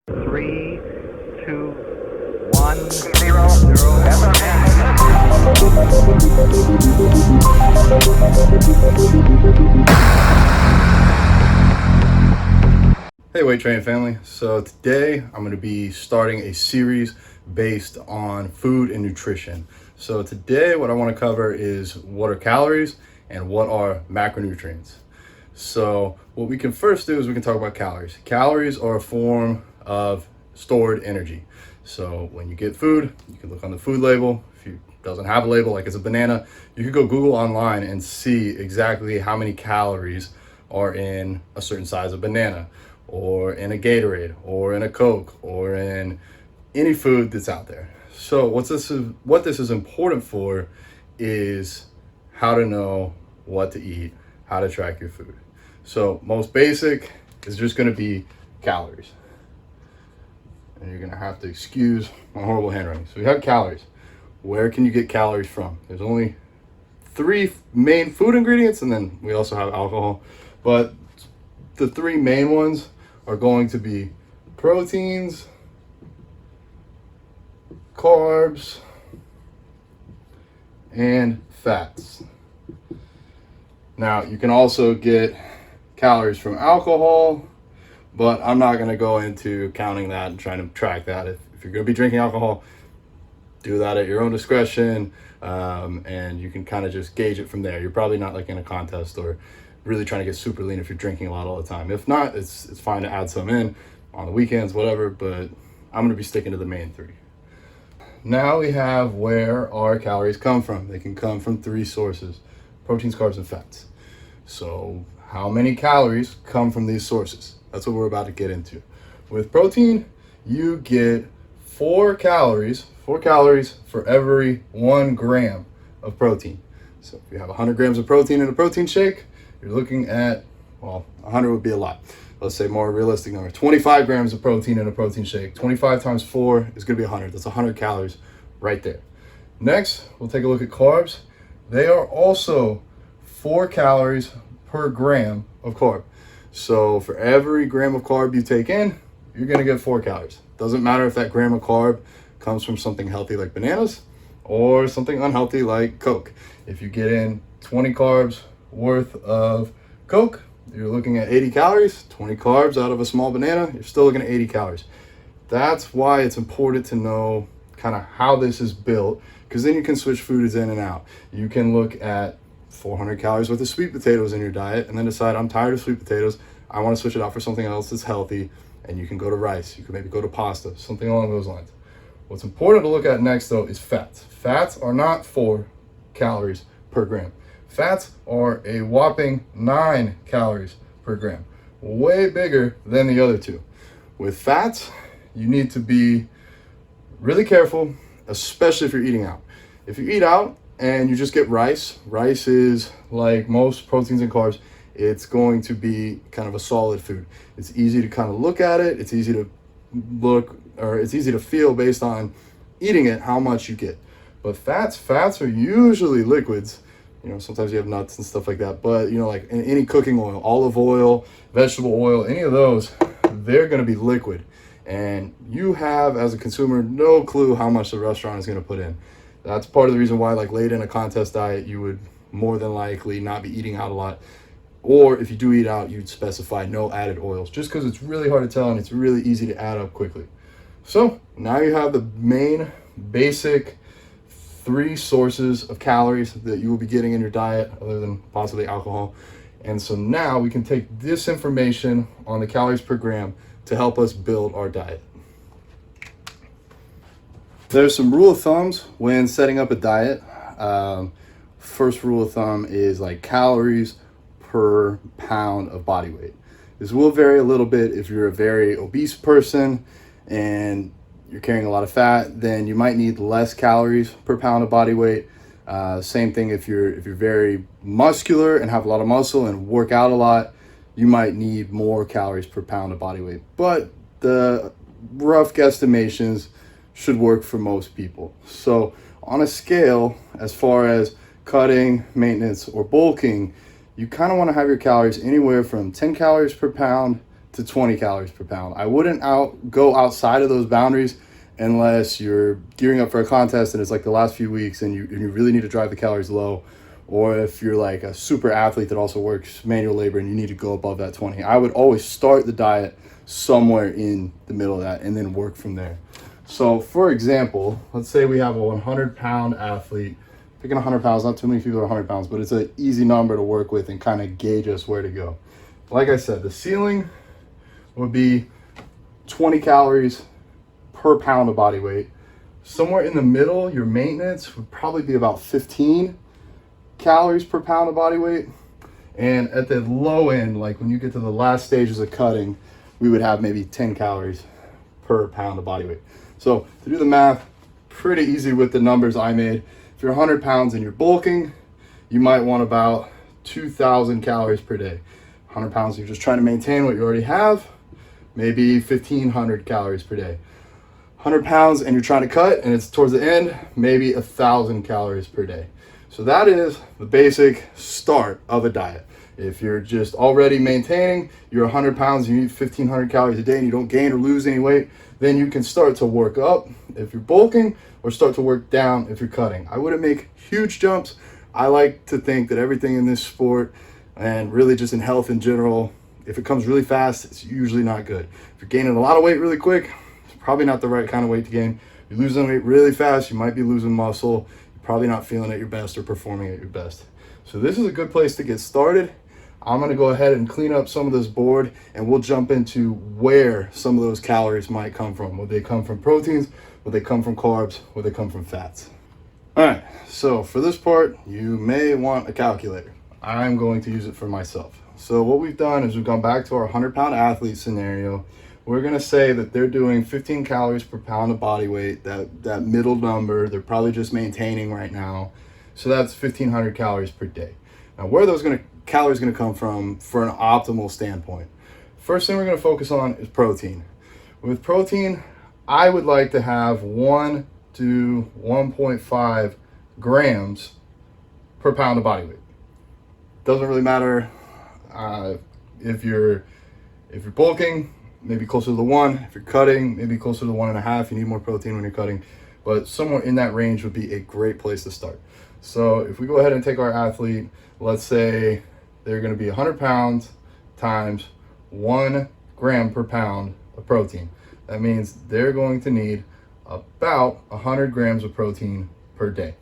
3, 2, 1, 0. Hey Weight Train family, so today I'm going to be starting a series based on food and nutrition. So today what I want to cover is what are calories and what are macronutrients. So what we can first do is we can talk about calories. Calories are a form of stored energy. So when you get food, you can look on the food label. If it doesn't have a label, like it's a banana, you can go Google online and see exactly how many calories are in a certain size of banana, or in a Gatorade, or in a Coke, or in any food that's out there. So what this is important for is how to know what to eat, how to track your food. So most basic is just going to be calories. And you're going to have to excuse my horrible handwriting. So we have calories. Where can you get calories from? There's only 3 main food ingredients, and then we also have alcohol. But the 3 main ones are going to be proteins, carbs, and fats. Now, you can also get calories from alcohol, but I'm not going to go into counting that and trying to track that. If you're going to be drinking alcohol, do that at your own discretion, and you can kind of just gauge it from there. You're probably not like in a contest or really trying to get super lean if you're drinking a lot all the time. If not, it's fine to add some in on the weekends, whatever, but I'm going to be sticking to the main 3. Now we have where our calories come from. They can come from 3 sources: proteins, carbs, and fats. So how many calories come from these sources? That's what we're about to get into. With protein, you get 4 calories for every 1 gram of protein. So if you have 100 grams of protein in a protein shake, you're looking at, well, 100 would be a lot. Let's say more realistic number, 25 grams of protein in a protein shake. 25 times 4 is going to be 100. That's 100 calories right there. Next, we'll take a look at carbs. They are also 4 calories per gram of carb. So for every gram of carb you take in, you're going to get 4 calories. Doesn't matter if that gram of carb comes from something healthy like bananas or something unhealthy like Coke. If you get in 20 carbs worth of Coke, you're looking at 80 calories. 20 carbs out of a small banana, you're still looking at 80 calories. That's why it's important to know kind of how this is built, because then you can switch foods in and out. You can look at 400 calories worth of sweet potatoes in your diet and then decide, I'm tired of sweet potatoes, I want to switch it out for something else that's healthy, and you can go to rice, you can maybe go to pasta, something along those lines. What's important to look at next though is fats. Fats are not 4 calories per gram. Fats are a whopping 9 calories per gram, way bigger than the other 2. With fats, you need to be really careful, especially if you're eating out. If you eat out and you just get rice is like most proteins and carbs, it's going to be kind of a solid food. It's easy to kind of look at it, it's easy to feel based on eating it how much you get. But fats are usually liquids. You know, sometimes you have nuts and stuff like that, but you know, like in any cooking oil, olive oil, vegetable oil, any of those, they're going to be liquid. And you have, as a consumer, no clue how much the restaurant is going to put in. That's part of the reason why, like late in a contest diet, you would more than likely not be eating out a lot. Or if you do eat out, you'd specify no added oils, just because it's really hard to tell and it's really easy to add up quickly. So now you have the main basic 3 sources of calories that you will be getting in your diet, other than possibly alcohol. And so now we can take this information on the calories per gram to help us build our diet. There's some rule of thumbs when setting up a diet. First rule of thumb is like calories per pound of body weight. This will vary a little bit if you're a very obese person and you're carrying a lot of fat, then you might need less calories per pound of body weight. Same thing if you're very muscular and have a lot of muscle and work out a lot, you might need more calories per pound of body weight. But the rough guesstimations should work for most people. So on a scale, as far as cutting, maintenance, or bulking, you kind of want to have your calories anywhere from 10 calories per pound to 20 calories per pound. I wouldn't go outside of those boundaries unless you're gearing up for a contest and it's like the last few weeks and you really need to drive the calories low, or if you're like a super athlete that also works manual labor and you need to go above that 20. I would always start the diet somewhere in the middle of that and then work from there. So for example, let's say we have a 100-pound athlete, picking 100 pounds, not too many people are 100 pounds, but it's an easy number to work with and kind of gauge us where to go. Like I said, the ceiling would be 20 calories per pound of body weight. Somewhere in the middle, your maintenance would probably be about 15 calories per pound of body weight. And at the low end, like when you get to the last stages of cutting, we would have maybe 10 calories per pound of body weight. So to do the math, pretty easy with the numbers I made. If you're 100 pounds and you're bulking, you might want about 2,000 calories per day. 100 pounds, you're just trying to maintain what you already have, maybe 1,500 calories per day. 100 pounds and you're trying to cut and it's towards the end, maybe 1,000 calories per day. So that is the basic start of a diet. If you're just already maintaining, you're 100 pounds, you eat 1,500 calories a day and you don't gain or lose any weight, then you can start to work up if you're bulking or start to work down if you're cutting. I wouldn't make huge jumps. I like to think that everything in this sport and really just in health in general, if it comes really fast, it's usually not good. If you're gaining a lot of weight really quick, it's probably not the right kind of weight to gain. If you're losing weight really fast, you might be losing muscle. You're probably not feeling at your best or performing at your best. So this is a good place to get started. I'm gonna go ahead and clean up some of this board and we'll jump into where some of those calories might come from. Would they come from proteins? Would they come from carbs? Would they come from fats? All right, so for this part, you may want a calculator. I'm going to use it for myself. So what we've done is we've gone back to our 100-pound athlete scenario. We're gonna say that they're doing 15 calories per pound of body weight, that middle number, they're probably just maintaining right now. So that's 1,500 calories per day. Now where are those calories gonna come from for an optimal standpoint? First thing we're gonna focus on is protein. With protein, I would like to have 1 to 1.5 grams per pound of body weight. Doesn't really matter if you're bulking, maybe closer to the 1. If you're cutting, maybe closer to the 1.5. You need more protein when you're cutting, but somewhere in that range would be a great place to start. So if we go ahead and take our athlete, let's say they're going to be 100 pounds times 1 gram per pound of protein. That means they're going to need about 100 grams of protein per day.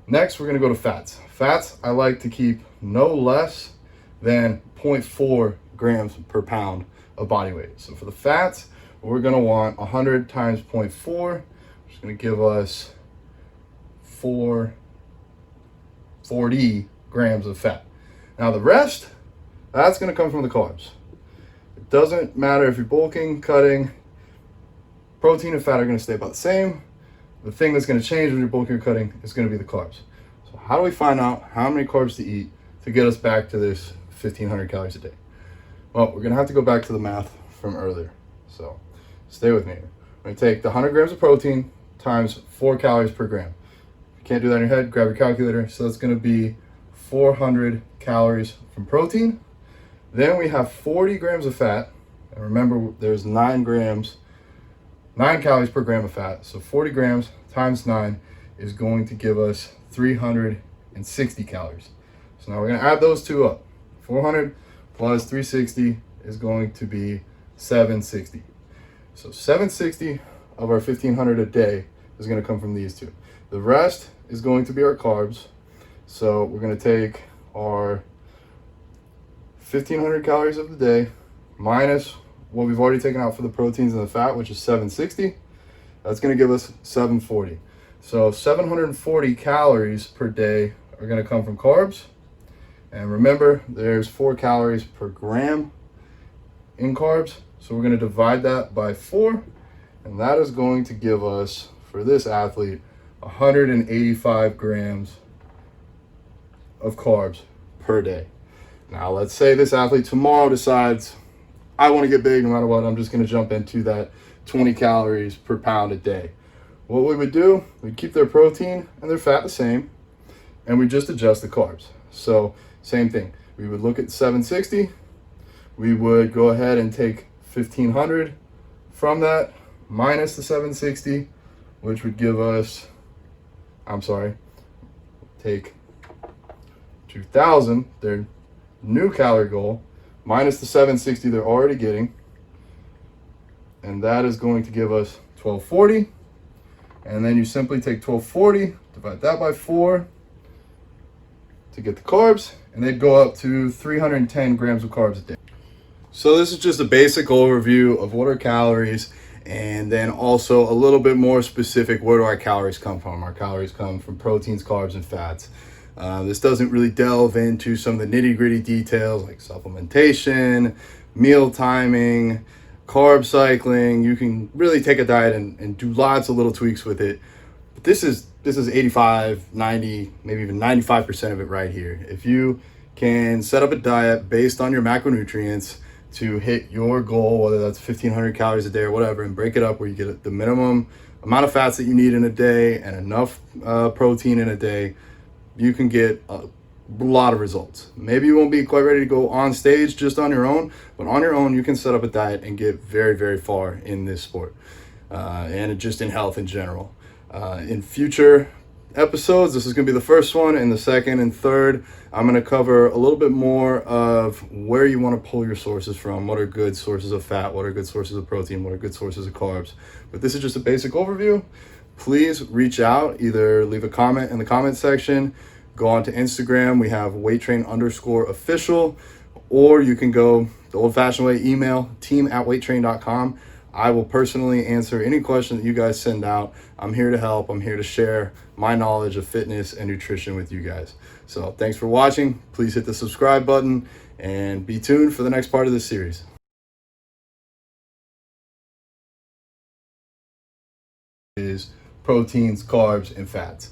Next, we're going to go to fats. Fats, I like to keep no less than 0.4 grams per pound of body weight. So for the fats, we're going to want 100 times 0.4, which is going to give us 440 grams of fat. Now the rest, that's going to come from the carbs. It doesn't matter if you're bulking, cutting, protein and fat are going to stay about the same. The thing that's going to change when you're bulking or cutting is going to be the carbs. So how do we find out how many carbs to eat to get us back to this 1,500 calories a day? Well, we're going to have to go back to the math from earlier. So stay with me here. We're going to take the 100 grams of protein times 4 calories per gram. If you can't do that in your head, grab your calculator. So that's going to be 400 calories from protein. Then we have 40 grams of fat. And remember, there's 9 calories per gram of fat. So 40 grams times 9 is going to give us 360 calories. So now we're going to add those two up. 400 plus 360 is going to be 760. So 760 of our 1,500 a day is going to come from these two. The rest is going to be our carbs. So we're going to take our 1,500 calories of the day minus what we've already taken out for the proteins and the fat, which is 760. That's going to give us 740. So 740 calories per day are going to come from carbs. And remember, there's 4 calories per gram in carbs. So we're going to divide that by 4. And that is going to give us, for this athlete, 185 grams of carbs per day. Now, let's say this athlete tomorrow decides, I want to get big no matter what. I'm just going to jump into that 20 calories per pound a day. What we would do, we'd keep their protein and their fat the same, and we just adjust the carbs. So same thing. We would look at 760. we would go ahead and take 1500 from that minus the 760, which would give us, take 2000, their new calorie goal, minus the 760 they're already getting, and that is going to give us 1240. And then you simply take 1240, divide that by 4 to get the carbs, and they'd go up to 310 grams of carbs a day. So this is just a basic overview of what are calories, and then also a little bit more specific, where do our calories come from? Our calories come from proteins, carbs, and fats. This doesn't really delve into some of the nitty-gritty details like supplementation, meal timing, carb cycling. You can really take a diet and do lots of little tweaks with it. But this is 85, 90, maybe even 95% of it right here. If you can set up a diet based on your macronutrients to hit your goal, whether that's 1500 calories a day or whatever, and break it up where you get the minimum amount of fats that you need in a day and enough protein in a day, you can get a lot of results. Maybe you won't be quite ready to go on stage just on your own, but on your own you can set up a diet and get very, very far in this sport and just in health in general. In future episodes, this is going to be the first one. In the second and third, I'm going to cover a little bit more of where you want to pull your sources from. What are good sources of fat? What are good sources of protein? What are good sources of carbs? But this is just a basic overview. Please reach out, either leave a comment in the comment section, go on to Instagram. We have WaitTrain_official, or you can go the old-fashioned way, email team@weighttrain.com. I will personally answer any question that you guys send out. I'm here to help. I'm here to share my knowledge of fitness and nutrition with you guys. So thanks for watching. Please hit the subscribe button and be tuned for the next part of this series. Is proteins, carbs, and fats.